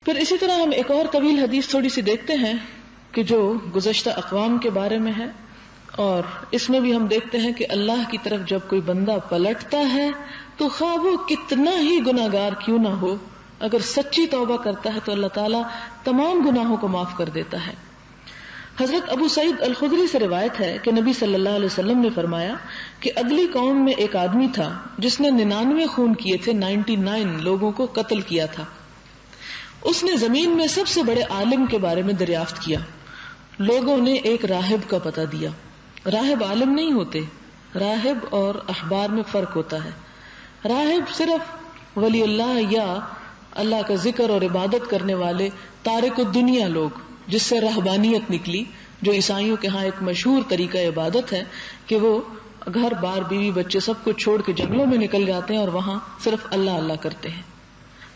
پھر اسی طرح ہم ایک اور طویل حدیث تھوڑی سی دیکھتے ہیں کہ جو گزشتہ اقوام کے بارے میں ہے، اور اس میں بھی ہم دیکھتے ہیں کہ اللہ کی طرف جب کوئی بندہ پلٹتا ہے تو خواہ وہ کتنا ہی گناہگار کیوں نہ ہو، اگر سچی توبہ کرتا ہے تو اللہ تعالیٰ تمام گناہوں کو معاف کر دیتا ہے۔ حضرت ابو سعید الخدری سے روایت ہے کہ نبی صلی اللہ علیہ وسلم نے فرمایا کہ اگلی قوم میں ایک آدمی تھا جس نے 99 خون کیے تھے، 99 لوگوں کو قتل کیا تھا۔ اس نے زمین میں سب سے بڑے عالم کے بارے میں دریافت کیا۔ لوگوں نے ایک راہب کا پتہ دیا۔ راہب عالم نہیں ہوتے، راہب اور احبار میں فرق ہوتا ہے۔ راہب صرف ولی اللہ یا اللہ کا ذکر اور عبادت کرنے والے تارک الدنیا لوگ، جس سے رہبانیت نکلی، جو عیسائیوں کے ہاں ایک مشہور طریقہ عبادت ہے کہ وہ گھر بار بیوی بچے سب کچھ چھوڑ کے جنگلوں میں نکل جاتے ہیں اور وہاں صرف اللہ اللہ کرتے ہیں۔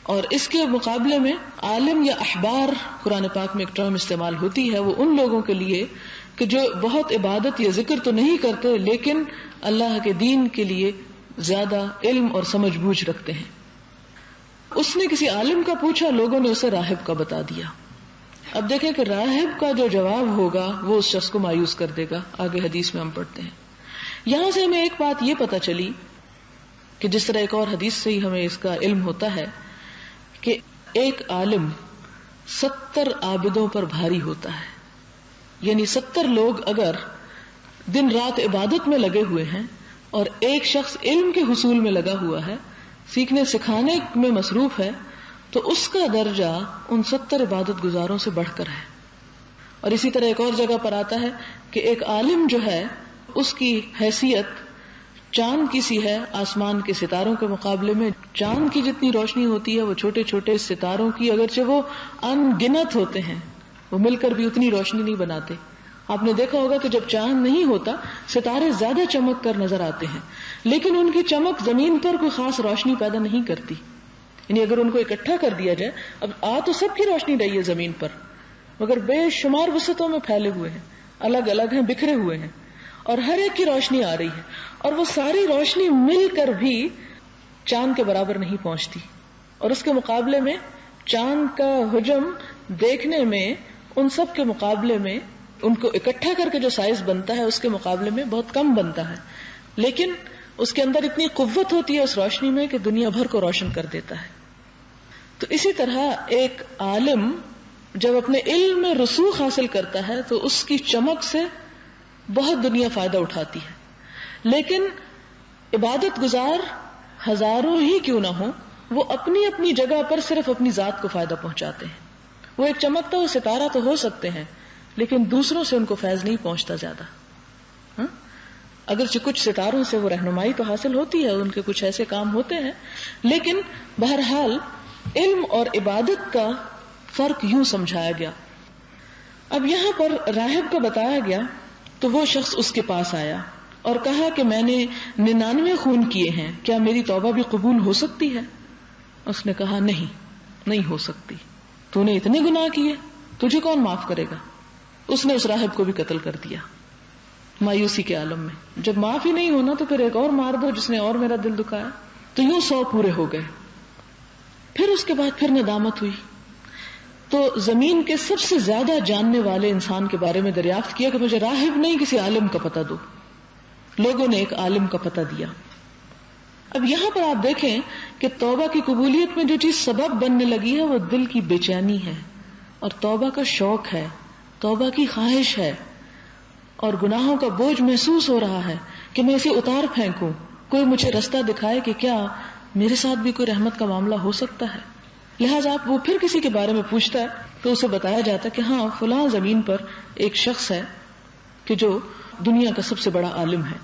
اور اس کے مقابلے میں عالم یا احبار، قرآن پاک میں ایک ٹرم استعمال ہوتی ہے، وہ ان لوگوں کے لیے کہ جو بہت عبادت یا ذکر تو نہیں کرتے لیکن اللہ کے دین کے لیے زیادہ علم اور سمجھ بوجھ رکھتے ہیں۔ اس نے کسی عالم کا پوچھا، لوگوں نے اسے راہب کا بتا دیا۔ اب دیکھیں کہ راہب کا جو جواب ہوگا وہ اس شخص کو مایوس کر دے گا، آگے حدیث میں ہم پڑھتے ہیں۔ یہاں سے ہمیں ایک بات یہ پتہ چلی کہ جس طرح ایک اور حدیث سے ہی ہمیں اس کا علم ہوتا ہے کہ ایک عالم 70 عابدوں پر بھاری ہوتا ہے، یعنی 70 لوگ اگر دن رات عبادت میں لگے ہوئے ہیں اور ایک شخص علم کے حصول میں لگا ہوا ہے، سیکھنے سکھانے میں مصروف ہے، تو اس کا درجہ ان 70 عبادت گزاروں سے بڑھ کر ہے۔ اور اسی طرح ایک اور جگہ پر آتا ہے کہ ایک عالم جو ہے اس کی حیثیت چاند کی سی ہے آسمان کے ستاروں کے مقابلے میں۔ چاند کی جتنی روشنی ہوتی ہے وہ چھوٹے چھوٹے ستاروں کی، اگرچہ وہ ان گنت ہوتے ہیں، وہ مل کر بھی اتنی روشنی نہیں بناتے۔ آپ نے دیکھا ہوگا کہ جب چاند نہیں ہوتا ستارے زیادہ چمک کر نظر آتے ہیں، لیکن ان کی چمک زمین پر کوئی خاص روشنی پیدا نہیں کرتی۔ یعنی اگر ان کو اکٹھا کر دیا جائے، اب تو سب کی روشنی رہی ہے زمین پر، مگر بے شمار وسعتوں میں پھیلے ہوئے ہیں، الگ الگ ہیں، بکھرے ہوئے ہیں، اور ہر ایک کی روشنی آ رہی ہے، اور وہ ساری روشنی مل کر بھی چاند کے برابر نہیں پہنچتی۔ اور اس کے مقابلے میں چاند کا حجم دیکھنے میں ان سب کے مقابلے میں، ان کو اکٹھا کر کے جو سائز بنتا ہے اس کے مقابلے میں بہت کم بنتا ہے، لیکن اس کے اندر اتنی قوت ہوتی ہے اس روشنی میں کہ دنیا بھر کو روشن کر دیتا ہے۔ تو اسی طرح ایک عالم جب اپنے علم میں رسوخ حاصل کرتا ہے تو اس کی چمک سے بہت دنیا فائدہ اٹھاتی ہے، لیکن عبادت گزار ہزاروں ہی کیوں نہ ہوں، وہ اپنی اپنی جگہ پر صرف اپنی ذات کو فائدہ پہنچاتے ہیں۔ وہ ایک چمکتا ہوا ستارہ تو ہو سکتے ہیں لیکن دوسروں سے ان کو فیض نہیں پہنچتا زیادہ۔ اگرچہ کچھ ستاروں سے وہ رہنمائی تو حاصل ہوتی ہے، ان کے کچھ ایسے کام ہوتے ہیں، لیکن بہرحال علم اور عبادت کا فرق یوں سمجھایا گیا۔ اب یہاں پر راہب کا بتایا گیا تو وہ شخص اس کے پاس آیا اور کہا کہ میں نے 99 خون کیے ہیں، کیا میری توبہ بھی قبول ہو سکتی ہے؟ اس نے کہا نہیں ہو سکتی، تو نے اتنے گناہ کیے، تجھے کون معاف کرے گا؟ اس نے اس راہب کو بھی قتل کر دیا مایوسی کے عالم میں۔ جب معاف ہی نہیں ہونا تو پھر ایک اور مار دو جس نے اور میرا دل دکھایا۔ تو یوں 100 پورے ہو گئے۔ پھر اس کے بعد پھر ندامت ہوئی تو زمین کے سب سے زیادہ جاننے والے انسان کے بارے میں دریافت کیا کہ مجھے راہب نہیں کسی عالم کا پتہ دو۔ لوگوں نے ایک عالم کا پتہ دیا۔ اب یہاں پر آپ دیکھیں کہ توبہ کی قبولیت میں جو چیز سبب بننے لگی ہے وہ دل کی بے چینی ہے، اور توبہ کا شوق ہے، توبہ کی خواہش ہے، اور گناہوں کا بوجھ محسوس ہو رہا ہے کہ میں اسے اتار پھینکوں، کوئی مجھے رستہ دکھائے کہ کیا میرے ساتھ بھی کوئی رحمت کا معاملہ ہو سکتا ہے۔ لہٰذا آپ وہ پھر کسی کے بارے میں پوچھتا ہے تو اسے بتایا جاتا ہے کہ ہاں فلاں زمین پر ایک شخص ہے کہ جو دنیا کا سب سے بڑا عالم ہے۔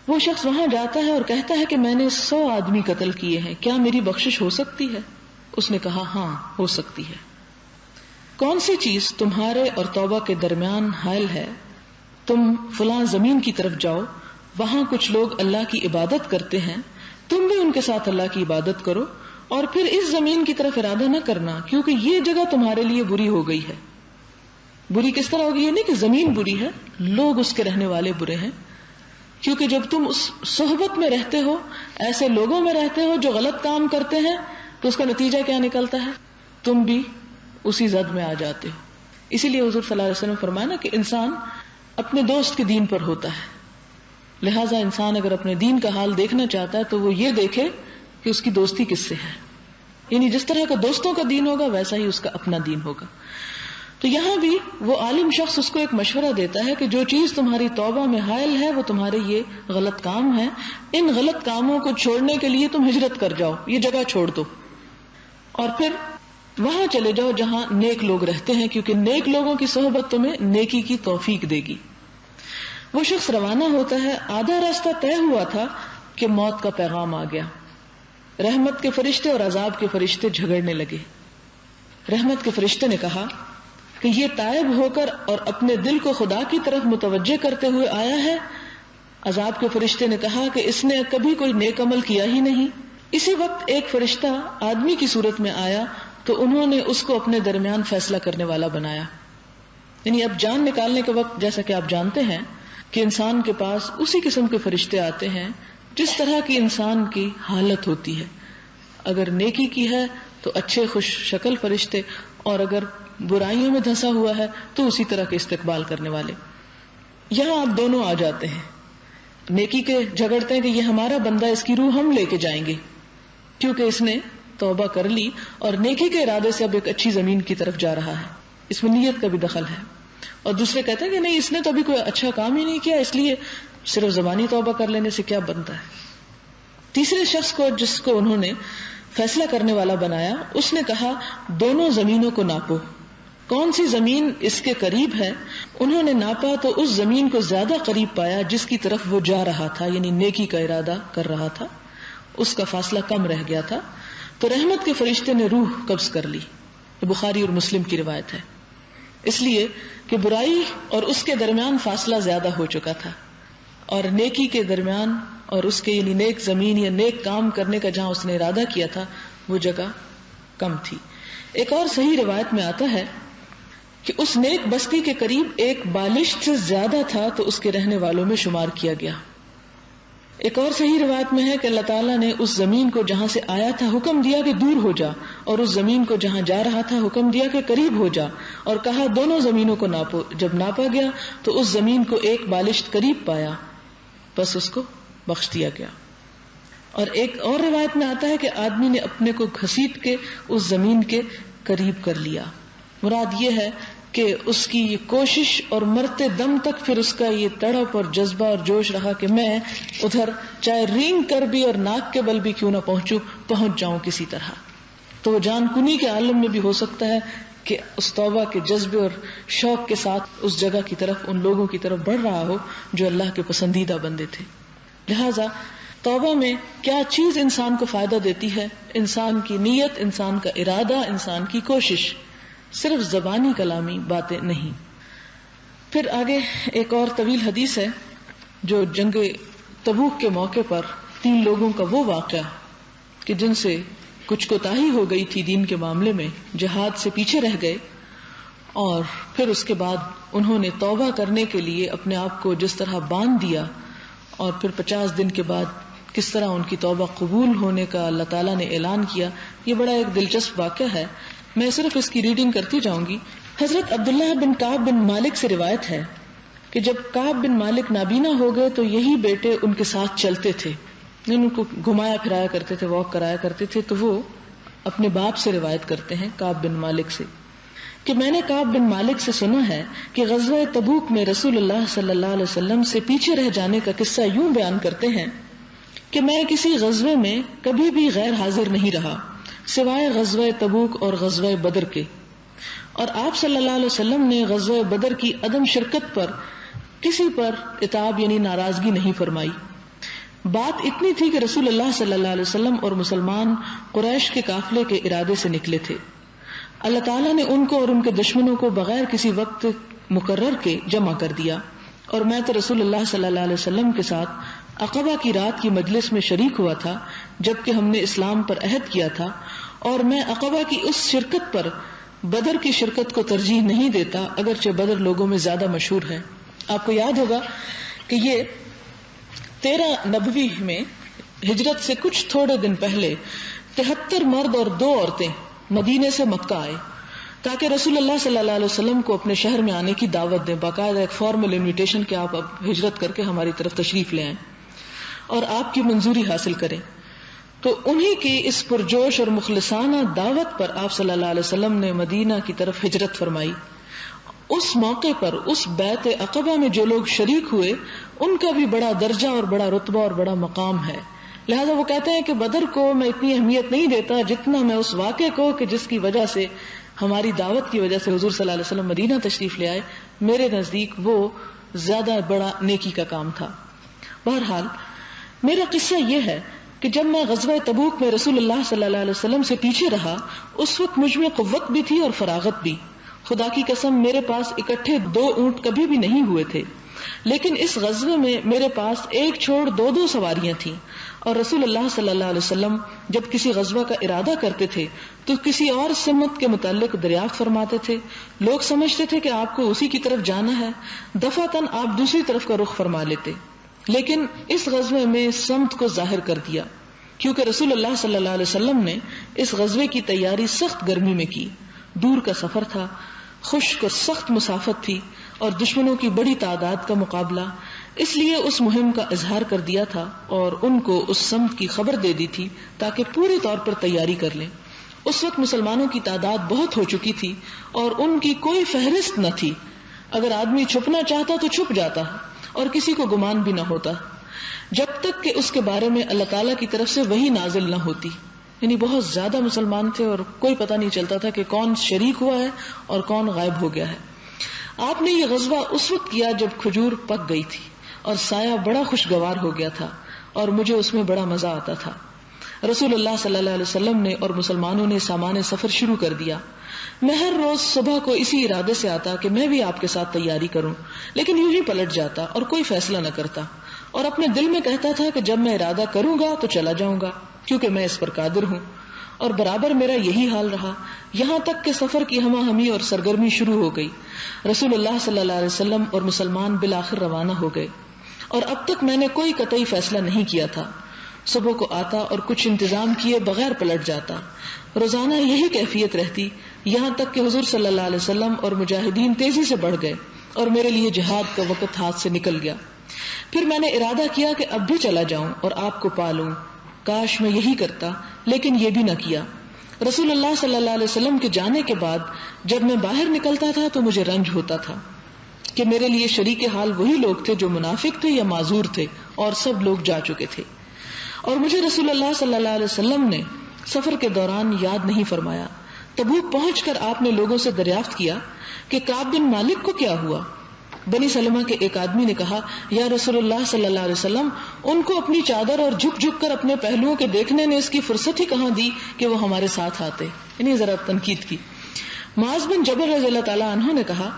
وہ شخص وہاں جاتا ہے اور کہتا ہے کہ میں نے 100 آدمی قتل کیے ہیں، کیا میری بخشش ہو سکتی ہے؟ اس نے کہا ہاں ہو سکتی ہے۔ کون سی چیز تمہارے اور توبہ کے درمیان حائل ہے؟ تم فلاں زمین کی طرف جاؤ، وہاں کچھ لوگ اللہ کی عبادت کرتے ہیں، تم بھی ان کے ساتھ اللہ کی عبادت کرو، اور پھر اس زمین کی طرف ارادہ نہ کرنا کیونکہ یہ جگہ تمہارے لیے بری ہو گئی ہے۔ بری کس طرح ہوگی؟ یہ نہیں کہ زمین بری ہے، لوگ اس کے رہنے والے برے ہیں، کیونکہ جب تم اس صحبت میں رہتے ہو، ایسے لوگوں میں رہتے ہو جو غلط کام کرتے ہیں، تو اس کا نتیجہ کیا نکلتا ہے؟ تم بھی اسی زد میں آ جاتے ہو. اسی لیے حضور صلی اللہ علیہ وسلم فرمایا نا کہ انسان اپنے دوست کے دین پر ہوتا ہے. لہٰذا انسان اگر اپنے دین کا حال دیکھنا چاہتا ہے تو وہ یہ دیکھے کہ اس کی دوستی کس سے ہے. یعنی جس طرح کا دوستوں کا دین ہوگا ویسا ہی اس کا اپنا دین ہوگا. تو یہاں بھی وہ عالم شخص اس کو ایک مشورہ دیتا ہے کہ جو چیز تمہاری توبہ میں حائل ہے وہ تمہارے یہ غلط کام ہے. ان غلط کاموں کو چھوڑنے کے لیے تم ہجرت کر جاؤ, یہ جگہ چھوڑ دو اور پھر وہاں چلے جاؤ جہاں نیک لوگ رہتے ہیں, کیونکہ نیک لوگوں کی صحبت تمہیں نیکی کی توفیق دے گی. وہ شخص روانہ ہوتا ہے, آدھا راستہ طے ہوا تھا کہ موت کا پیغام آ گیا. رحمت کے فرشتے اور عذاب کے فرشتے جھگڑنے لگے. رحمت کے فرشتے نے کہا کہ یہ تائب ہو کر اور اپنے دل کو خدا کی طرف متوجہ کرتے ہوئے آیا ہے. عذاب کے فرشتے نے کہا کہ اس نے کبھی کوئی نیک عمل کیا ہی نہیں. اسی وقت ایک فرشتہ آدمی کی صورت میں آیا تو انہوں نے اس کو اپنے درمیان فیصلہ کرنے والا بنایا. یعنی اب جان نکالنے کے وقت جیسا کہ آپ جانتے ہیں کہ انسان کے پاس اسی قسم کے فرشتے آتے ہیں جس طرح کی انسان کی حالت ہوتی ہے. اگر نیکی کی ہے تو اچھے خوش شکل فرشتے, اور اگر برائیوں میں دھنسا ہوا ہے تو اسی طرح کے استقبال کرنے والے. یہاں آپ دونوں آ جاتے ہیں. نیکی کے جھگڑتے ہیں کہ یہ ہمارا بندہ, اس کی روح ہم لے کے جائیں گے کیونکہ اس نے توبہ کر لی اور نیکی کے ارادے سے اب ایک اچھی زمین کی طرف جا رہا ہے, اس میں نیت کا بھی دخل ہے. اور دوسرے کہتے ہیں کہ نہیں, اس نے تو ابھی کوئی اچھا کام ہی نہیں کیا, اس لیے صرف زبانی توبہ کر لینے سے کیا بنتا ہے. تیسرے شخص کو جس کو انہوں نے فیصلہ کرنے والا بنایا, اس نے کہا دونوں زمینوں کو ناپو, کون سی زمین اس کے قریب ہے. انہوں نے ناپا تو اس زمین کو زیادہ قریب پایا جس کی طرف وہ جا رہا تھا, یعنی نیکی کا ارادہ کر رہا تھا. اس کا فاصلہ کم رہ گیا تھا. تو رحمت کے فرشتے نے روح قبض کر لی. یہ بخاری اور مسلم کی روایت ہے. اس لیے کہ برائی اور اس کے درمیان فاصلہ زیادہ ہو چکا تھا, اور نیکی کے درمیان اور اس کے یعنی نیک زمین یا نیک کام کرنے کا جہاں اس نے ارادہ کیا تھا وہ جگہ کم تھی. ایک اور صحیح روایت میں آتا ہے کہ اس نیک بستی کے قریب ایک بالشت سے زیادہ تھا تو اس کے رہنے والوں میں شمار کیا گیا. ایک اور صحیح روایت میں ہے کہ اللہ تعالیٰ نے اس زمین کو جہاں سے آیا تھا حکم دیا کہ دور ہو جا, اور اس زمین کو جہاں جا رہا تھا حکم دیا کہ قریب ہو جا, اور کہا دونوں زمینوں کو ناپو. جب ناپا گیا تو اس زمین کو ایک بالشت قریب پایا, بس اس کو بخش دیا گیا. اور ایک اور روایت میں آتا ہے کہ آدمی نے اپنے کو گھسیٹ کے اس زمین کے قریب کر لیا. مراد یہ ہے کہ اس کی یہ کوشش اور مرتے دم تک پھر اس کا یہ تڑپ اور جذبہ اور جوش رہا کہ میں ادھر چاہے رینگ کر بھی اور ناک کے بل بھی کیوں نہ پہنچ جاؤں کسی طرح. تو وہ جان کنی کے عالم میں بھی ہو سکتا ہے کہ اس توبہ کے جذبے اور شوق کے ساتھ اس جگہ کی طرف, ان لوگوں کی طرف بڑھ رہا ہو جو اللہ کے پسندیدہ بندے تھے. لہذا توبہ میں کیا چیز انسان کو فائدہ دیتی ہے؟ انسان کی نیت, انسان کا ارادہ, انسان کی کوشش, صرف زبانی کلامی باتیں نہیں. پھر آگے ایک اور طویل حدیث ہے جو جنگ تبوک کے موقع پر 3 لوگوں کا وہ واقعہ کہ جن سے کچھ کوتاہی ہو گئی تھی دین کے معاملے میں, جہاد سے پیچھے رہ گئے, اور پھر اس کے بعد انہوں نے توبہ کرنے کے لیے اپنے آپ کو جس طرح باندھ دیا, اور پھر 50 دن کے بعد کس طرح ان کی توبہ قبول ہونے کا اللہ تعالیٰ نے اعلان کیا. یہ بڑا ایک دلچسپ واقعہ ہے. میں صرف اس کی ریڈنگ کرتی جاؤں گی. حضرت عبداللہ بن کعب بن مالک سے روایت ہے کہ جب کعب بن مالک نابینا ہو گئے تو یہی بیٹے ان کے ساتھ چلتے تھے, ان کو گھمایا پھرایا کرتے تھے, واک کرایا کرتے تھے. تو وہ اپنے باپ سے روایت کرتے ہیں کعب بن مالک سے کہ میں نے کعب بن مالک سے سنا ہے کہ غزوہ تبوک میں رسول اللہ صلی اللہ علیہ وسلم سے پیچھے رہ جانے کا قصہ یوں بیان کرتے ہیں کہ میں کسی غزوے میں کبھی بھی غیر حاضر نہیں رہا سوائے غزوہ تبوک اور غزوہ بدر کے, اور آپ صلی اللہ علیہ وسلم نے غزوہ بدر کی عدم شرکت پر کسی پر عتاب یعنی ناراضگی نہیں فرمائی. بات اتنی تھی کہ رسول اللہ صلی اللہ علیہ وسلم اور مسلمان قریش کے قافلے کے ارادے سے نکلے تھے. اللہ تعالیٰ نے ان کو اور ان کے دشمنوں کو بغیر کسی وقت مقرر کے جمع کر دیا, اور میں تو رسول اللہ صلی اللہ علیہ وسلم کے ساتھ عقبہ کی رات کی مجلس میں شریک ہوا تھا جبکہ ہم نے اسلام پر عہد کیا تھا, اور میں عقبہ کی اس شرکت پر بدر کی شرکت کو ترجیح نہیں دیتا اگرچہ بدر لوگوں میں زیادہ مشہور ہے. آپ کو یاد ہوگا کہ یہ 13 نبوی میں ہجرت سے کچھ تھوڑے دن پہلے 73 مرد اور 2 عورتیں مدینے سے مکہ آئے. تاکہ رسول اللہ صلی اللہ علیہ وسلم کو اپنے شہر میں آنے کی دعوت دیں، باقاعدہ ایک فارمل انویٹیشن کہ آپ اب ہجرت کر کے ہماری طرف تشریف لے آئیں اور آپ کی منظوری حاصل کریں. تو انہی کی اس پرجوش اور مخلصانہ دعوت پر آپ صلی اللہ علیہ وسلم نے مدینہ کی طرف ہجرت فرمائی. اس موقع پر اس بیعت عقبہ میں جو لوگ شریک ہوئے ان کا بھی بڑا درجہ اور بڑا رتبہ اور بڑا مقام ہے. لہذا وہ کہتے ہیں کہ بدر کو میں اتنی اہمیت نہیں دیتا جتنا میں اس واقعے کو کہ جس کی وجہ سے ہماری دعوت کی وجہ سے حضور صلی اللہ علیہ وسلم مدینہ تشریف لے آئے، میرے نزدیک وہ زیادہ بڑا نیکی کا کام تھا. بہرحال میرا قصہ یہ ہے کہ جب میں غزوہ تبوک میں رسول اللہ صلی اللہ علیہ وسلم سے پیچھے رہا اس وقت مجھ میں قوت بھی تھی اور فراغت بھی. خدا کی قسم میرے پاس اکٹھے 2 اونٹ کبھی بھی نہیں ہوئے تھے، لیکن اس غزوے میں میرے پاس ایک چھوڑ 2 سواریاں تھیں. اور رسول اللہ صلی اللہ علیہ وسلم جب کسی غزوہ کا ارادہ کرتے تھے تو کسی اور سمت کے متعلق دریافت فرماتے تھے. لوگ سمجھتے تھے کہ آپ کو اسی کی طرف جانا ہے، دفعتاً آپ دوسری طرف کا رخ فرما لیتے. لیکن اس غزوے میں سمت کو ظاہر کر دیا، کیونکہ رسول اللہ صلی اللہ علیہ وسلم نے اس غزوے کی تیاری سخت گرمی میں کی. دور کا سفر تھا، خشک اور سخت مسافت تھی اور دشمنوں کی بڑی تعداد کا مقابلہ، اس لیے اس مہم کا اظہار کر دیا تھا اور ان کو اس سمت کی خبر دے دی تھی تاکہ پوری طور پر تیاری کر لیں. اس وقت مسلمانوں کی تعداد بہت ہو چکی تھی اور ان کی کوئی فہرست نہ تھی. اگر آدمی چھپنا چاہتا تو چھپ جاتا اور کسی کو گمان بھی نہ ہوتا جب تک کہ اس کے بارے میں اللہ تعالیٰ کی طرف سے وحی نازل نہ ہوتی. یعنی بہت زیادہ مسلمان تھے اور کوئی پتہ نہیں چلتا تھا کہ کون شریک ہوا ہے اور کون غائب ہو گیا ہے. آپ نے یہ غزوہ اس وقت کیا جب کھجور پک گئی تھی اور سایہ بڑا خوشگوار ہو گیا تھا اور مجھے اس میں بڑا مزہ آتا تھا. رسول اللہ صلی اللہ علیہ وسلم نے اور مسلمانوں نے سامان سفر شروع کر دیا. میں ہر روز صبح کو اسی ارادے سے آتا کہ میں بھی آپ کے ساتھ تیاری کروں، لیکن یوں ہی پلٹ جاتا اور کوئی فیصلہ نہ کرتا اور اپنے دل میں کہتا تھا کہ جب میں ارادہ کروں گا تو چلا جاؤں گا کیونکہ میں اس پر قادر ہوں. اور برابر میرا یہی حال رہا یہاں تک کہ سفر کی ہمہ ہمی اور سرگرمی شروع ہو گئی. رسول اللہ صلی اللہ علیہ وسلم اور مسلمان بالآخر روانہ ہو گئے اور اب تک میں نے کوئی قطعی فیصلہ نہیں کیا تھا. صبح کو آتا اور کچھ انتظام کیے بغیر پلٹ جاتا. روزانہ یہی کیفیت رہتی یہاں تک کہ حضور صلی اللہ علیہ وسلم اور مجاہدین تیزی سے بڑھ گئے اور میرے لیے جہاد کا وقت ہاتھ سے نکل گیا. پھر میں نے ارادہ کیا کہ اب بھی چلا جاؤں اور آپ کو پالوں. کاش میں یہی کرتا، لیکن یہ بھی نہ کیا. رسول اللہ صلی اللہ علیہ وسلم کے جانے کے بعد جب میں باہر نکلتا تھا تو مجھے رنج ہوتا تھا کہ میرے لیے شریک حال وہی لوگ تھے جو منافق تھے یا معذور تھے اور سب لوگ جا چکے تھے. اور مجھے رسول اللہ صلی اللہ علیہ وسلم نے سفر کے دوران یاد نہیں فرمایا. تبوک پہنچ کر آپ نے لوگوں سے دریافت کیا کہ کعب بن مالک کو کیا ہوا. بنی سلمہ کے ایک آدمی نے کہا، یا رسول اللہ صلی اللہ علیہ وسلم، ان کو اپنی چادر اور جھک جھک کر اپنے پہلوؤں کے دیکھنے نے اس کی فرصت ہی کہاں دی کہ وہ ہمارے ساتھ آتے. یعنی ذرا تنقید کی. معاذ بن جبل رضی اللہ تعالیٰ عنہ نے کہا،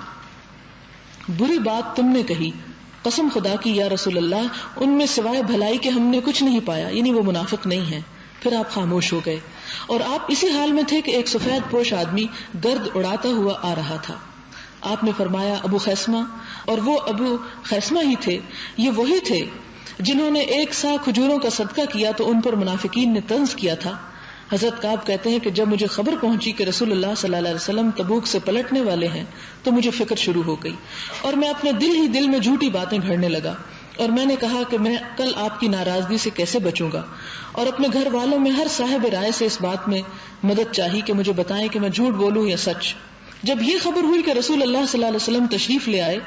بری بات تم نے کہی، قسم خدا کی یا رسول اللہ ان میں سوائے بھلائی کے ہم نے کچھ نہیں پایا. یعنی وہ منافق نہیں ہیں. پھر آپ خاموش ہو گئے اور آپ اسی حال میں تھے کہ ایک سفید پوش آدمی گرد اڑاتا ہوا آ رہا تھا. آپ نے فرمایا، ابو خیسمہ. اور وہ ابو خیسمہ ہی تھے، یہ وہی تھے جنہوں نے 1 سا کھجوروں کا صدقہ کیا تو ان پر منافقین نے طنز کیا تھا. حضرت کعب کہتے ہیں کہ جب مجھے خبر پہنچی کہ رسول اللہ صلی اللہ علیہ وسلم تبوک سے پلٹنے والے ہیں تو مجھے فکر شروع ہو گئی اور میں اپنے دل ہی دل میں جھوٹی باتیں گھڑنے لگا. اور میں نے کہا کہ میں کل آپ کی ناراضگی سے کیسے بچوں گا، اور اپنے گھر والوں میں ہر صاحب رائے سے اس بات میں مدد چاہی کہ مجھے بتائیں کہ میں جھوٹ بولوں یا سچ. جب یہ خبر ہوئی کہ رسول اللہ صلی اللہ علیہ وسلم تشریف لے آئے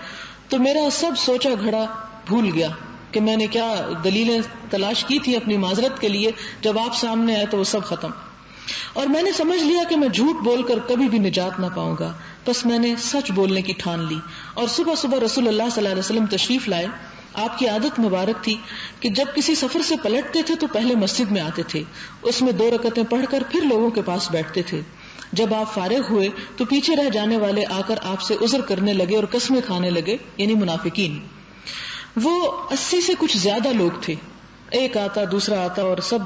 تو میرا سب سوچا گھڑا بھول گیا کہ میں نے کیا دلیلیں تلاش کی تھی اپنی معذرت کے لیے. جب آپ سامنے آئے تو وہ سب ختم، اور میں نے سمجھ لیا کہ میں جھوٹ بول کر کبھی بھی نجات نہ پاؤں گا. بس میں نے سچ بولنے کی ٹھان لی اور صبح صبح رسول اللہ صلی اللہ علیہ وسلم تشریف لائے. آپ کی عادت مبارک تھی کہ جب کسی سفر سے پلٹتے تھے تو پہلے مسجد میں آتے تھے، اس میں 2 رکعتیں پڑھ کر پھر لوگوں کے پاس بیٹھتے تھے. جب آپ فارغ ہوئے تو پیچھے رہ جانے والے آ کر آپ سے عذر کرنے لگے اور قسمیں کھانے لگے، یعنی منافقین. وہ 80 سے کچھ زیادہ لوگ تھے. ایک آتا دوسرا آتا اور سب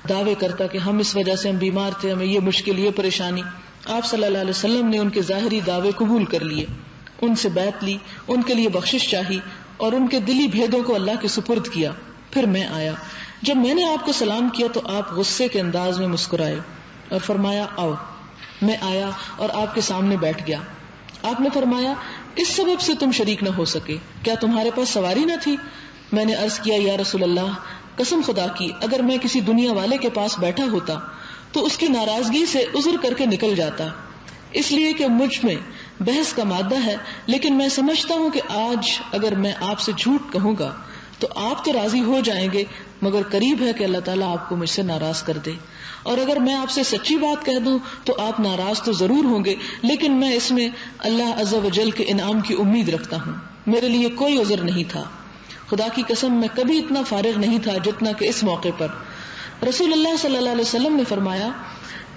دعوے کرتا کہ ہم اس وجہ سے ہم بیمار تھے، ہمیں یہ مشکل یہ پریشانی. آپ صلی اللہ علیہ وسلم نے ان کے ظاہری دعوے قبول کر لیے، ان سے بیعت لی، ان کے لیے بخشش چاہی اور ان کے دلی بھیدوں کو اللہ کے سپرد کیا. پھر میں آیا. جب میں نے آپ کو سلام کیا تو آپ غصے کے انداز میں مسکرائے اور فرمایا، آؤ. میں آیا اور آپ کے سامنے بیٹھ گیا. آپ نے فرمایا کس سبب سے تم شریک نہ ہو سکے؟ کیا تمہارے پاس سواری نہ تھی؟ میں نے عرض کیا یا رسول اللہ، قسم خدا کی اگر میں کسی دنیا والے کے پاس بیٹھا ہوتا تو اس کی ناراضگی سے عذر کر کے نکل جاتا، اس لیے کہ مجھ میں بحث کا مادہ ہے، لیکن میں سمجھتا ہوں کہ آج اگر میں آپ سے جھوٹ کہوں گا تو آپ تو راضی ہو جائیں گے، مگر قریب ہے کہ اللہ تعالیٰ آپ کو مجھ سے ناراض کر دے، اور اگر میں آپ سے سچی بات کہہ دوں تو آپ ناراض تو ضرور ہوں گے، لیکن میں اس میں اللہ عز و جل کے انعام کی امید رکھتا ہوں. میرے لیے کوئی عذر نہیں تھا. خدا کی قسم میں کبھی اتنا فارغ نہیں تھا جتنا کہ اس موقع پر. رسول اللہ صلی اللہ علیہ وسلم نے فرمایا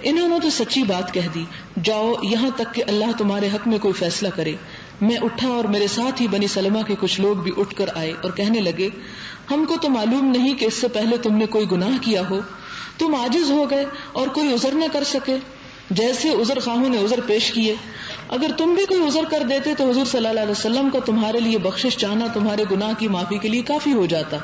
انہوں نے تو سچی بات کہہ دی، جاؤ یہاں تک کہ اللہ تمہارے حق میں کوئی فیصلہ کرے. میں اٹھا اور میرے ساتھ ہی بنی سلمہ کے کچھ لوگ بھی اٹھ کر آئے اور کہنے لگے ہم کو تو معلوم نہیں کہ اس سے پہلے تم نے کوئی گناہ کیا ہو، تم عاجز ہو گئے اور کوئی عذر نہ کر سکے. جیسے عذر خواہوں نے عذر پیش کیے، اگر تم بھی کوئی عذر کر دیتے تو حضور صلی اللہ علیہ وسلم کا تمہارے لیے بخشش چاہنا تمہارے گناہ کی معافی کے لیے کافی ہو جاتا.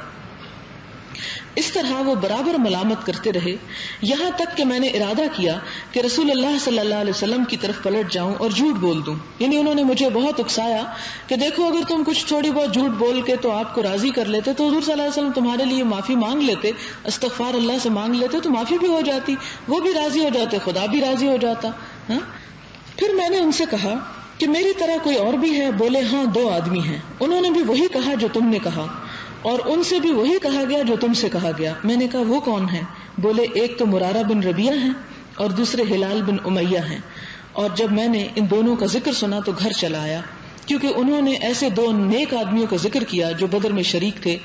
اس طرح وہ برابر ملامت کرتے رہے یہاں تک کہ میں نے ارادہ کیا کہ رسول اللہ صلی اللہ علیہ وسلم کی طرف پلٹ جاؤں اور جھوٹ بول دوں. یعنی انہوں نے مجھے بہت اکسایا کہ دیکھو اگر تم کچھ تھوڑی بہت جھوٹ بول کے تو آپ کو راضی کر لیتے تو حضور صلی اللہ علیہ وسلم تمہارے لیے معافی مانگ لیتے، استغفار اللہ سے مانگ لیتے تو معافی بھی ہو جاتی، وہ بھی راضی ہو جاتے، خدا بھی راضی ہو جاتا. پھر میں نے ان سے کہا کہ میری طرح کوئی اور بھی ہے؟ بولے ہاں 2 آدمی ہیں. انہوں نے بھی وہی کہا جو تم نے کہا، اور ان سے بھی وہی کہا گیا جو تم سے کہا گیا. میں نے کہا وہ کون ہیں؟ بولے ایک تو مرارہ بن ربیعہ ہیں اور دوسرے ہلال بن امیہ ہیں. اور جب میں نے ان دونوں کا ذکر سنا تو گھر چلا آیا، کیونکہ انہوں نے ایسے 2 نیک آدمیوں کا ذکر کیا جو بدر میں شریک تھے.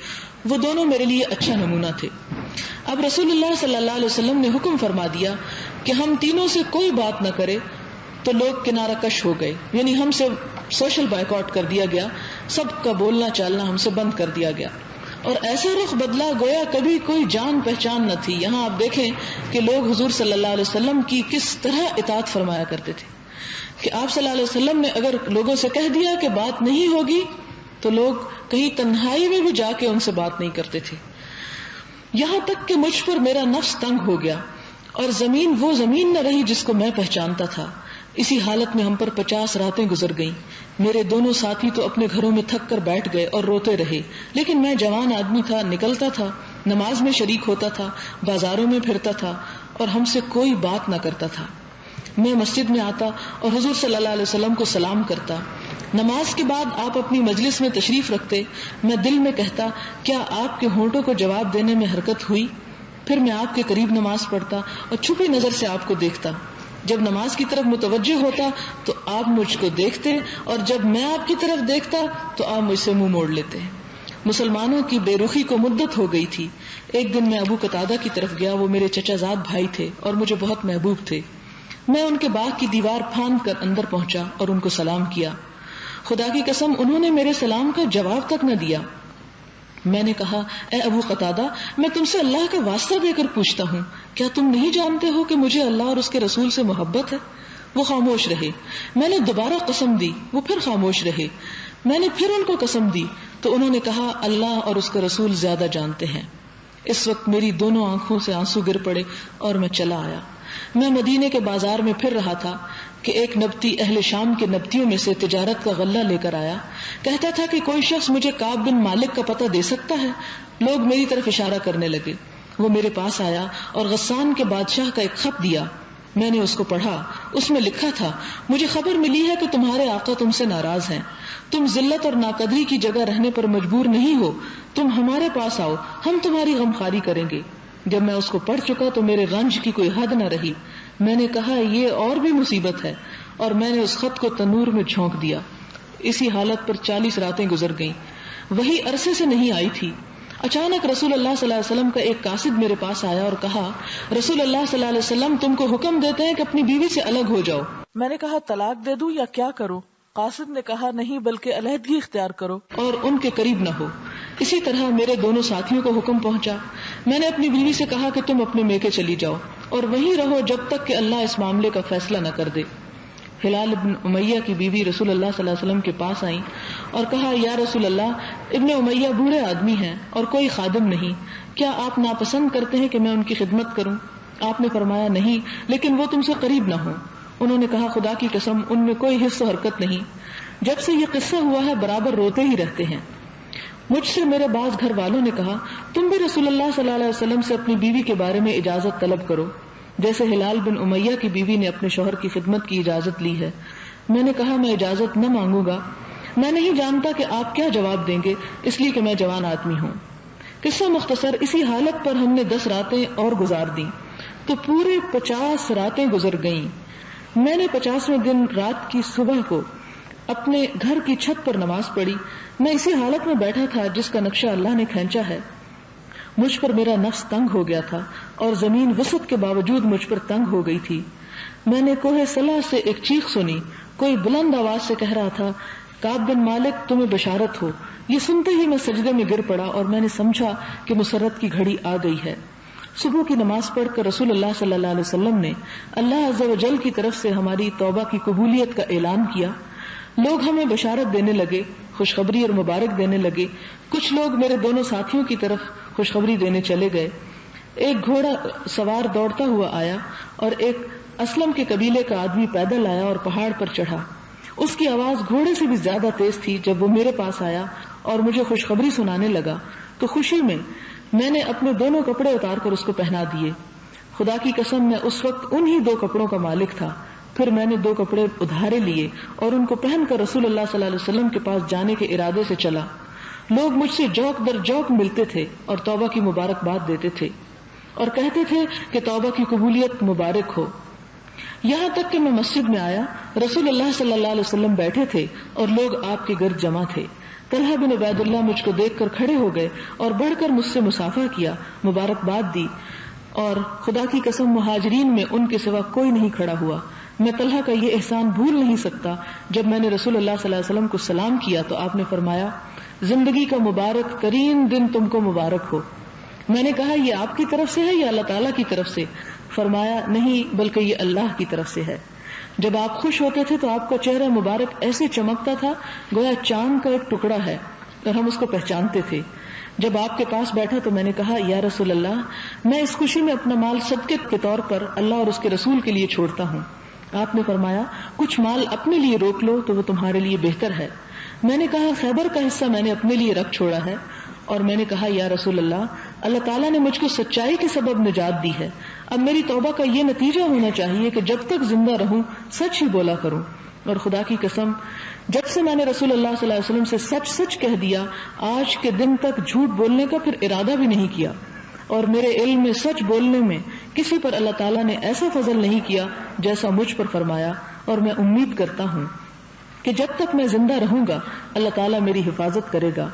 وہ دونوں میرے لیے اچھا نمونہ تھے. اب رسول اللہ صلی اللہ علیہ وسلم نے حکم فرما دیا کہ ہم تینوں سے کوئی بات نہ کرے. تو لوگ کنارہ کش ہو گئے، یعنی ہم سے سوشل بائیکاٹ کر دیا گیا، سب کا بولنا چالنا ہم سے بند کر دیا گیا، اور ایسا رخ بدلا گویا کبھی کوئی جان پہچان نہ تھی. یہاں آپ دیکھیں کہ لوگ حضور صلی اللہ علیہ وسلم کی کس طرح اطاعت فرمایا کرتے تھے کہ آپ صلی اللہ علیہ وسلم نے اگر لوگوں سے کہہ دیا کہ بات نہیں ہوگی تو لوگ کہیں تنہائی میں بھی جا کے ان سے بات نہیں کرتے تھے. یہاں تک کہ مجھ پر میرا نفس تنگ ہو گیا اور زمین وہ زمین نہ رہی جس کو میں پہچانتا تھا. اسی حالت میں ہم پر 50 راتیں گزر گئیں. میرے دونوں ساتھی تو اپنے گھروں میں تھک کر بیٹھ گئے اور روتے رہے، لیکن میں جوان آدمی تھا، نکلتا تھا، نماز میں شریک ہوتا تھا، بازاروں میں پھرتا تھا اور ہم سے کوئی بات نہ کرتا تھا. میں مسجد میں آتا اور حضور صلی اللہ علیہ وسلم کو سلام کرتا. نماز کے بعد آپ اپنی مجلس میں تشریف رکھتے. میں دل میں کہتا کیا آپ کے ہونٹوں کو جواب دینے میں حرکت ہوئی؟ پھر میں آپ کے قریب نماز پڑھتا اور چھپی نظر سے آپ کو دیکھتا. جب نماز کی طرف متوجہ ہوتا تو آپ مجھ کو دیکھتے اور جب میں آپ کی طرف دیکھتا تو آپ مجھ سے منہ موڑ لیتے. مسلمانوں کی بے رخی کو مدت ہو گئی تھی. ایک دن میں ابو قتادہ کی طرف گیا، وہ میرے چچا زاد بھائی تھے اور مجھے بہت محبوب تھے. میں ان کے باغ کی دیوار پھاند کر اندر پہنچا اور ان کو سلام کیا. خدا کی قسم انہوں نے میرے سلام کا جواب تک نہ دیا. میں نے کہا اے ابو قتادہ، میں تم سے اللہ کا واسطہ دے کر پوچھتا ہوں، کیا تم نہیں جانتے ہو کہ مجھے اللہ اور اس کے رسول سے محبت ہے؟ وہ خاموش رہے. میں نے دوبارہ قسم دی، وہ پھر خاموش رہے. میں نے پھر ان کو قسم دی تو انہوں نے کہا اللہ اور اس کا رسول زیادہ جانتے ہیں. اس وقت میری دونوں آنکھوں سے آنسو گر پڑے اور میں چلا آیا. میں مدینے کے بازار میں پھر رہا تھا کہ ایک نبتی اہل شام کے نبتیوں میں سے تجارت کا غلہ لے کر آیا. کہتا تھا کہ کوئی شخص مجھے کعب بن مالک کا پتہ دے سکتا ہے؟ لوگ میری طرف اشارہ کرنے لگے. وہ میرے پاس آیا اور غسان کے بادشاہ کا ایک خط دیا. میں نے اس کو پڑھا. اس میں لکھا تھا مجھے خبر ملی ہے کہ تمہارے آقا تم سے ناراض ہیں. تم ذلت اور ناقدری کی جگہ رہنے پر مجبور نہیں ہو. تم ہمارے پاس آؤ، ہم تمہاری غمخواری کریں گے. جب میں اس کو پڑھ چکا تو میرے رنج کی کوئی حد نہ رہی. میں نے کہا یہ اور بھی مصیبت ہے، اور میں نے اس خط کو تنور میں جھونک دیا. اسی حالت پر 40 راتیں گزر گئیں. وہی عرصے سے نہیں آئی تھی. اچانک رسول اللہ صلی اللہ علیہ وسلم کا ایک قاصد میرے پاس آیا اور کہا رسول اللہ صلی اللہ علیہ وسلم تم کو حکم دیتے ہیں کہ اپنی بیوی سے الگ ہو جاؤ. میں نے کہا طلاق دے دوں یا کیا کروں؟ قاصد نے کہا نہیں بلکہ علیحدگی اختیار کرو اور ان کے قریب نہ ہو. اسی طرح میرے دونوں ساتھیوں کو حکم پہنچا. میں نے اپنی بیوی سے کہا کہ تم اپنے میکے چلی جاؤ اور وہیں رہو جب تک کہ اللہ اس معاملے کا فیصلہ نہ کر دے. ہلال ابن امیہ کی بیوی رسول اللہ صلی اللہ علیہ وسلم کے پاس آئیں اور کہا یا رسول اللہ، ابن امیہ بوڑھے آدمی ہیں اور کوئی خادم نہیں، کیا آپ ناپسند کرتے ہیں کہ میں ان کی خدمت کروں؟ آپ نے فرمایا نہیں، لیکن وہ تم سے قریب نہ ہو. انہوں نے کہا خدا کی قسم ان میں کوئی حص و حرکت نہیں، جب سے یہ قصہ ہوا ہے برابر روتے ہی رہتے ہیں۔ مجھ سے میرے بعض گھر والوں نے کہا تم بھی رسول اللہ صلی اللہ علیہ وسلم سے اپنی بیوی کے بارے میں اجازت طلب کرو، جیسے ہلال بن امیہ کی بیوی نے اپنے شوہر کی خدمت کی اجازت لی ہے۔ میں نے کہا میں اجازت نہ مانگوں گا، میں نہیں جانتا کہ آپ کیا جواب دیں گے، اس لیے کہ میں جوان آدمی ہوں۔ قصہ مختصر، اسی حالت پر ہم نے 10 راتیں اور گزار دیں تو پورے 50 راتیں گزر گئیں۔ میں نے 50ویں دن رات کی صبح کو اپنے گھر کی چھت پر نماز پڑھی۔ میں اسی حالت میں بیٹھا تھا جس کا نقشہ اللہ نے کھینچا ہے۔ مجھ پر میرا نفس تنگ ہو گیا تھا اور زمین وسعت کے باوجود مجھ پر تنگ ہو گئی تھی۔ میں نے کوہ صلا سے ایک چیخ سنی، کوئی بلند آواز سے کہہ رہا تھا کعب بن مالک تمہیں بشارت ہو۔ یہ سنتے ہی میں سجدے میں گر پڑا اور میں نے سمجھا کہ مسرت کی گھڑی آ گئی ہے۔ صبح کی نماز پڑھ کر رسول اللہ صلی اللہ علیہ وسلم نے اللہ عز و جل کی طرف سے ہماری توبہ کی قبولیت کا اعلان کیا۔ لوگ ہمیں بشارت دینے لگے، خوشخبری اور مبارک دینے لگے۔ کچھ لوگ میرے دونوں ساتھیوں کی طرف خوشخبری دینے چلے گئے۔ ایک گھوڑا سوار دوڑتا ہوا آیا اور ایک اسلم کے قبیلے کا آدمی پیدل آیا اور پہاڑ پر چڑھا۔ اس کی آواز گھوڑے سے بھی زیادہ تیز تھی۔ جب وہ میرے پاس آیا اور مجھے خوشخبری سنانے لگا تو خوشی میں نے اپنے دونوں کپڑے اتار کر اس کو پہنا دیے۔ خدا کی قسم میں اس وقت انہی 2 کپڑوں کا مالک تھا۔ پھر میں نے 2 کپڑے ادھارے لیے اور ان کو پہن کر رسول اللہ صلی اللہ علیہ وسلم کے پاس جانے کے ارادے سے چلا۔ لوگ مجھ سے جوک در جوک ملتے تھے اور توبہ کی مبارکباد دیتے تھے اور کہتے تھے کہ توبہ کی قبولیت مبارک ہو۔ یہاں تک کہ میں مسجد میں آیا، رسول اللہ صلی اللہ علیہ وسلم بیٹھے تھے اور لوگ آپ کے گرد جمع تھے۔ طلحہ بن عبید اللہ مجھ کو دیکھ کر کھڑے ہو گئے اور بڑھ کر مجھ سے مصافحہ کیا، مبارکباد دی، اور خدا کی قسم مہاجرین میں ان کے سوا کوئی نہیں کھڑا ہوا۔ میں طلحہ کا یہ احسان بھول نہیں سکتا۔ جب میں نے رسول اللہ صلی اللہ علیہ وسلم کو سلام کیا تو آپ نے فرمایا زندگی کا مبارک ترین دن تم کو مبارک ہو۔ میں نے کہا یہ آپ کی طرف سے ہے یا اللہ تعالیٰ کی طرف سے؟ فرمایا نہیں بلکہ یہ اللہ کی طرف سے ہے۔ جب آپ خوش ہوتے تھے تو آپ کا چہرہ مبارک ایسے چمکتا تھا گویا چاند کا ایک ٹکڑا ہے اور ہم اس کو پہچانتے تھے۔ جب آپ کے پاس بیٹھا تو میں نے کہا یا رسول اللہ میں اس خوشی میں اپنا مال صدقے کے طور پر اللہ اور اس کے رسول کے لیے چھوڑتا ہوں۔ آپ نے فرمایا کچھ مال اپنے لیے روک لو تو وہ تمہارے لیے بہتر ہے۔ میں نے کہا خیبر کا حصہ میں نے اپنے لیے رکھ چھوڑا ہے، اور میں نے کہا یا رسول اللہ تعالیٰ نے مجھ کو سچائی کے سبب نجات دی ہے، اب میری توبہ کا یہ نتیجہ ہونا چاہیے کہ جب تک زندہ رہوں سچ ہی بولا کروں۔ اور خدا کی قسم جب سے میں نے رسول اللہ صلی اللہ علیہ وسلم سے سچ سچ کہہ دیا، آج کے دن تک جھوٹ بولنے کا پھر ارادہ بھی نہیں کیا، اور میرے علم میں سچ بولنے میں کسی پر اللہ تعالیٰ نے ایسا فضل نہیں کیا جیسا مجھ پر فرمایا، اور میں امید کرتا ہوں کہ جب تک میں زندہ رہوں گا اللہ تعالیٰ میری حفاظت کرے گا۔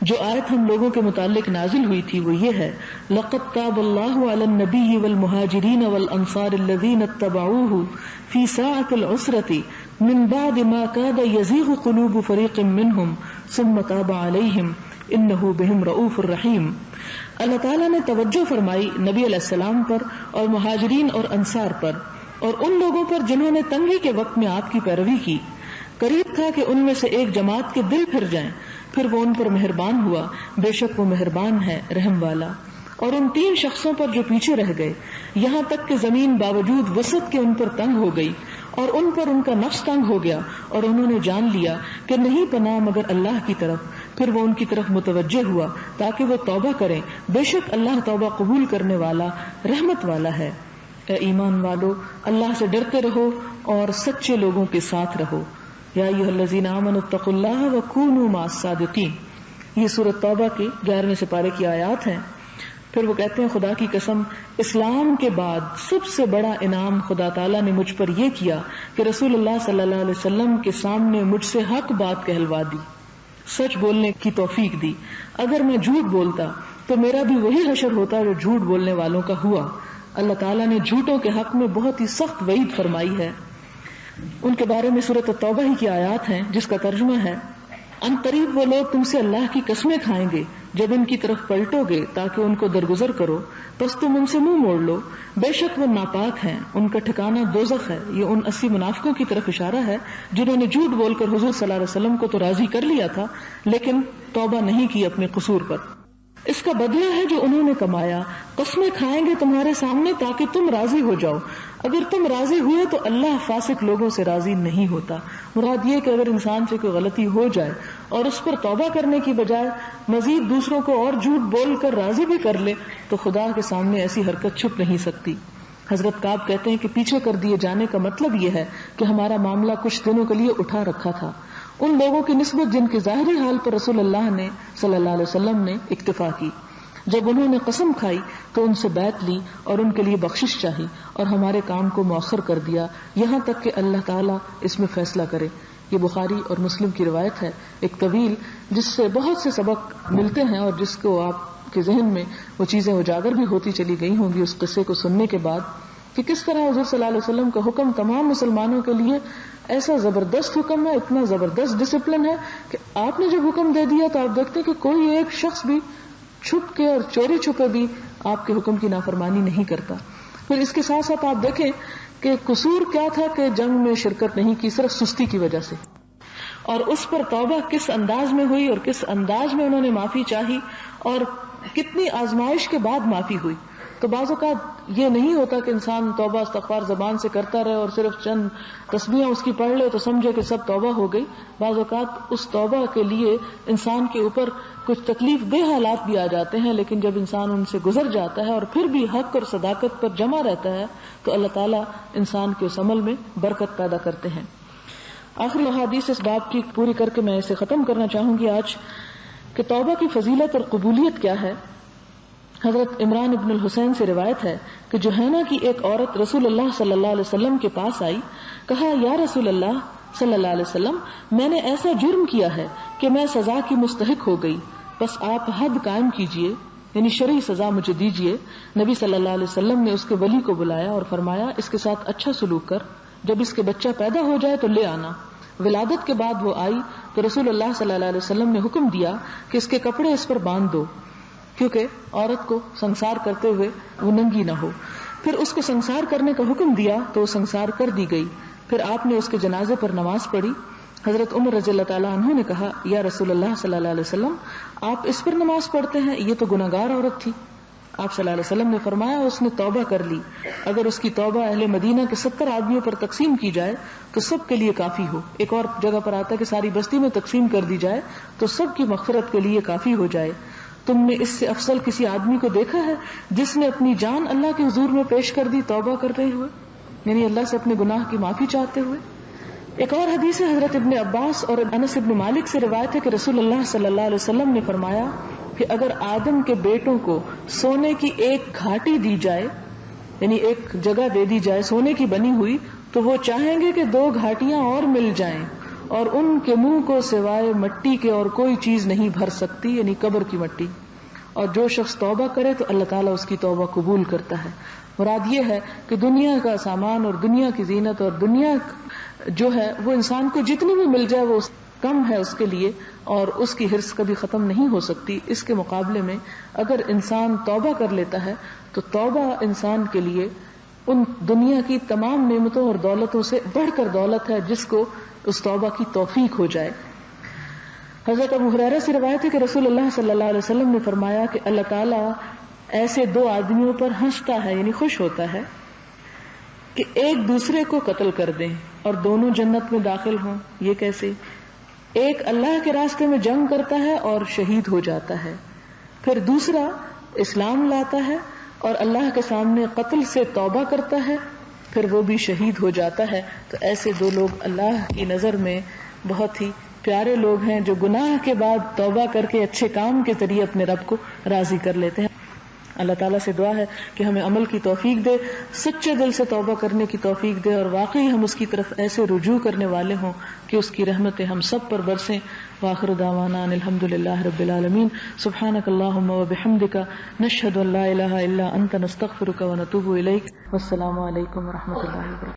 جو آیت ہم لوگوں کے متعلق نازل ہوئی تھی وہ یہ ہے لَقَدْ تَابَ اللَّهُ عَلَى النَّبِيِّ وَالْمُهَاجِرِينَ وَالْأَنصَارِ الَّذِينَ اتَّبَعُوهُ فِي سَاعَةِ الْعُسْرَةِ مِنْ بَعْدِ مَا كَادَ يَزِيغُ قُلُوبُ فَرِيقٍ مِّنْهُمْ ثُمَّ تَابَ عَلَيْهِمْ إِنَّهُ بِهِمْ رَءُوفٌ رَحِيمٌ۔ اللہ تعالیٰ نے توجہ فرمائی نبی علیہ السلام پر اور مہاجرین اور انصار پر اور ان لوگوں پر جنہوں نے تنگی کے وقت میں آپ کی پیروی کی۔ قریب تھا کہ ان میں سے ایک جماعت کے دل پھر جائیں، پھر وہ ان پر مہربان ہوا، بے شک وہ مہربان ہے رحم والا۔ اور ان 3 شخصوں پر جو پیچھے رہ گئے، یہاں تک کہ زمین باوجود وسعت کے ان پر تنگ ہو گئی اور ان پر ان کا نفس تنگ ہو گیا، اور انہوں نے جان لیا کہ نہیں پناہ مگر اللہ کی طرف، پھر وہ ان کی طرف متوجہ ہوا تاکہ وہ توبہ کریں، بے شک اللہ توبہ قبول کرنے والا رحمت والا ہے۔ اے ایمان والو اللہ سے ڈرتے رہو اور سچے لوگوں کے ساتھ رہو۔ یا ایھا الذین آمنوا اتقوا اللہ وکونوا مع الصادقین، یہ سورۃ توبہ کی 11ویں سپارے کی آیات ہیں۔ پھر وہ کہتے ہیں خدا کی قسم اسلام کے بعد سب سے بڑا انعام خدا تعالیٰ نے مجھ پر یہ کیا کہ رسول اللہ صلی اللہ علیہ وسلم کے سامنے مجھ سے حق بات کہلوا دی، سچ بولنے کی توفیق دی۔ اگر میں جھوٹ بولتا تو میرا بھی وہی حشر ہوتا جو جھوٹ بولنے والوں کا ہوا۔ اللہ تعالیٰ نے جھوٹوں کے حق میں بہت ہی سخت وعید فرمائی ہے۔ ان کے بارے میں سورۃ التوبہ ہی کی آیات ہیں جس کا ترجمہ ہے ان قریب وہ لوگ تم سے اللہ کی قسمیں کھائیں گے جب ان کی طرف پلٹو گے تاکہ ان کو درگزر کرو، بس تم ان سے منہ موڑ لو، بے شک وہ ناپاک ہیں، ان کا ٹھکانہ دوزخ ہے۔ یہ ان 80 منافقوں کی طرف اشارہ ہے جنہوں نے جھوٹ بول کر حضور صلی اللہ علیہ وسلم کو تو راضی کر لیا تھا لیکن توبہ نہیں کی اپنے قصور پر۔ اس کا بدلہ ہے جو انہوں نے کمایا. قسمیں کھائیں گے تمہارے سامنے تاکہ تم راضی ہو جاؤ. اگر تم راضی ہوئے تو اللہ فاسق لوگوں سے راضی نہیں ہوتا. مراد یہ کہ اگر انسان سے کوئی غلطی ہو جائے اور اس پر توبہ کرنے کی بجائے مزید دوسروں کو اور جھوٹ بول کر راضی بھی کر لے تو خدا کے سامنے ایسی حرکت چھپ نہیں سکتی. حضرت کعب کہتے ہیں کہ پیچھے کر دیے جانے کا مطلب یہ ہے کہ ہمارا معاملہ کچھ دنوں کے لیے اٹھا رکھا تھا ان لوگوں کی نسبت جن کے ظاہری حال پر رسول اللہ نے صلی اللہ علیہ وسلم نے اکتفا کی. جب انہوں نے قسم کھائی تو ان سے بیعت لی اور ان کے لیے بخشش چاہی اور ہمارے کام کو مؤخر کر دیا یہاں تک کہ اللہ تعالیٰ اس میں فیصلہ کرے. یہ بخاری اور مسلم کی روایت ہے ایک طویل جس سے بہت سے سبق ملتے ہیں اور جس کو آپ کے ذہن میں وہ چیزیں اجاگر بھی ہوتی چلی گئی ہوں گی اس قصے کو سننے کے بعد کہ کس طرح حضور صلی اللہ علیہ وسلم کا حکم تمام مسلمانوں کے لیے ایسا زبردست حکم ہے, اتنا زبردست ڈسپلن ہے کہ آپ نے جب حکم دے دیا تو آپ دیکھتے ہیں کہ کوئی ایک شخص بھی چھپ کے اور چوری چھپے بھی آپ کے حکم کی نافرمانی نہیں کرتا. پھر اس کے ساتھ ساتھ آپ دیکھیں کہ قصور کیا تھا کہ جنگ میں شرکت نہیں کی صرف سستی کی وجہ سے, اور اس پر توبہ کس انداز میں ہوئی اور کس انداز میں انہوں نے معافی چاہی اور کتنی آزمائش کے بعد معافی ہوئی. تو بعض اوقات یہ نہیں ہوتا کہ انسان توبہ استغفار زبان سے کرتا رہے اور صرف چند تسبیحاں اس کی پڑھ لے تو سمجھے کہ سب توبہ ہو گئی. بعض اوقات اس توبہ کے لیے انسان کے اوپر کچھ تکلیف دہ حالات بھی آ جاتے ہیں, لیکن جب انسان ان سے گزر جاتا ہے اور پھر بھی حق اور صداقت پر جمع رہتا ہے تو اللہ تعالیٰ انسان کے اس عمل میں برکت پیدا کرتے ہیں. آخری احادیث اس باب کی پوری کر کے میں اسے ختم کرنا چاہوں گی آج کہ توبہ کی فضیلت اور قبولیت کیا ہے. حضرت عمران ابن الحسین سے روایت ہے کہ جوہینہ کی ایک عورت رسول اللہ صلی اللہ علیہ وسلم کے پاس آئی, کہا یا رسول اللہ صلی اللہ علیہ وسلم میں نے ایسا جرم کیا ہے کہ میں سزا کی مستحق ہو گئی, بس آپ حد قائم کیجئے یعنی شرعی سزا مجھے دیجئے. نبی صلی اللہ علیہ وسلم نے اس کے ولی کو بلایا اور فرمایا اس کے ساتھ اچھا سلوک کر, جب اس کے بچہ پیدا ہو جائے تو لے آنا. ولادت کے بعد وہ آئی تو رسول اللہ صلی اللہ علیہ وسلم نے حکم دیا کہ اس کے کپڑے اس پر باندھ دو کیونکہ عورت کو سنسار کرتے ہوئے وہ ننگی نہ ہو. پھر اس کو سنسار کرنے کا حکم دیا تو وہ سنسار کر دی گئی. پھر آپ نے اس کے جنازے پر نماز پڑھی. حضرت عمر رضی اللہ تعالیٰ عنہ نے کہا یا رسول اللہ صلی اللہ علیہ وسلم آپ اس پر نماز پڑھتے ہیں, یہ تو گناہگار عورت تھی. آپ صلی اللہ علیہ وسلم نے فرمایا اس نے توبہ کر لی, اگر اس کی توبہ اہل مدینہ کے 70 آدمیوں پر تقسیم کی جائے تو سب کے لیے کافی ہو. ایک اور جگہ پر آتا ہے کہ ساری بستی میں تقسیم کر دی جائے تو سب کی مغفرت کے لیے کافی ہو جائے. تم نے اس سے افضل کسی آدمی کو دیکھا ہے جس نے اپنی جان اللہ کے حضور میں پیش کر دی توبہ کرتے ہوئے, یعنی اللہ سے اپنے گناہ کی معافی چاہتے ہوئے. ایک اور حدیث ہے حضرت ابن عباس اور انس ابن مالک سے روایت ہے کہ رسول اللہ صلی اللہ علیہ وسلم نے فرمایا کہ اگر آدم کے بیٹوں کو سونے کی ایک گھاٹی دی جائے یعنی ایک جگہ دے دی جائے سونے کی بنی ہوئی تو وہ چاہیں گے کہ 2 گھاٹیاں اور مل جائیں اور ان کے منہ کو سوائے مٹی کے اور کوئی چیز نہیں بھر سکتی یعنی قبر کی مٹی. اور جو شخص توبہ کرے تو اللہ تعالیٰ اس کی توبہ قبول کرتا ہے. مراد یہ ہے کہ دنیا کا سامان اور دنیا کی زینت اور دنیا جو ہے وہ انسان کو جتنی بھی مل جائے وہ کم ہے اس کے لیے اور اس کی حرص کبھی ختم نہیں ہو سکتی. اس کے مقابلے میں اگر انسان توبہ کر لیتا ہے تو توبہ انسان کے لیے ان دنیا کی تمام نعمتوں اور دولتوں سے بڑھ کر دولت ہے جس کو اس توبہ کی توفیق ہو جائے. حضرت ابو ہریرہ سے روایت ہے کہ رسول اللہ صلی اللہ علیہ وسلم نے فرمایا کہ اللہ تعالیٰ ایسے 2 آدمیوں پر ہنستا ہے یعنی خوش ہوتا ہے کہ ایک دوسرے کو قتل کر دیں اور دونوں جنت میں داخل ہوں. یہ کیسے؟ ایک اللہ کے راستے میں جنگ کرتا ہے اور شہید ہو جاتا ہے, پھر دوسرا اسلام لاتا ہے اور اللہ کے سامنے قتل سے توبہ کرتا ہے, پھر وہ بھی شہید ہو جاتا ہے. تو ایسے 2 لوگ اللہ کی نظر میں بہت ہی پیارے لوگ ہیں جو گناہ کے بعد توبہ کر کے اچھے کام کے ذریعے اپنے رب کو راضی کر لیتے ہیں. اللہ تعالیٰ سے دعا ہے کہ ہمیں عمل کی توفیق دے, سچے دل سے توبہ کرنے کی توفیق دے اور واقعی ہم اس کی طرف ایسے رجوع کرنے والے ہوں کہ اس کی رحمتیں ہم سب پر برسیں. وآخر دعوانا ان الحمد للہ رب العالمین. سبحانک اللہم وبحمدک نشہد ان لا الہ الا انت نستغفرک ونتوب الیک. والسلام علیکم ورحمۃ اللہ وبرکاتہ.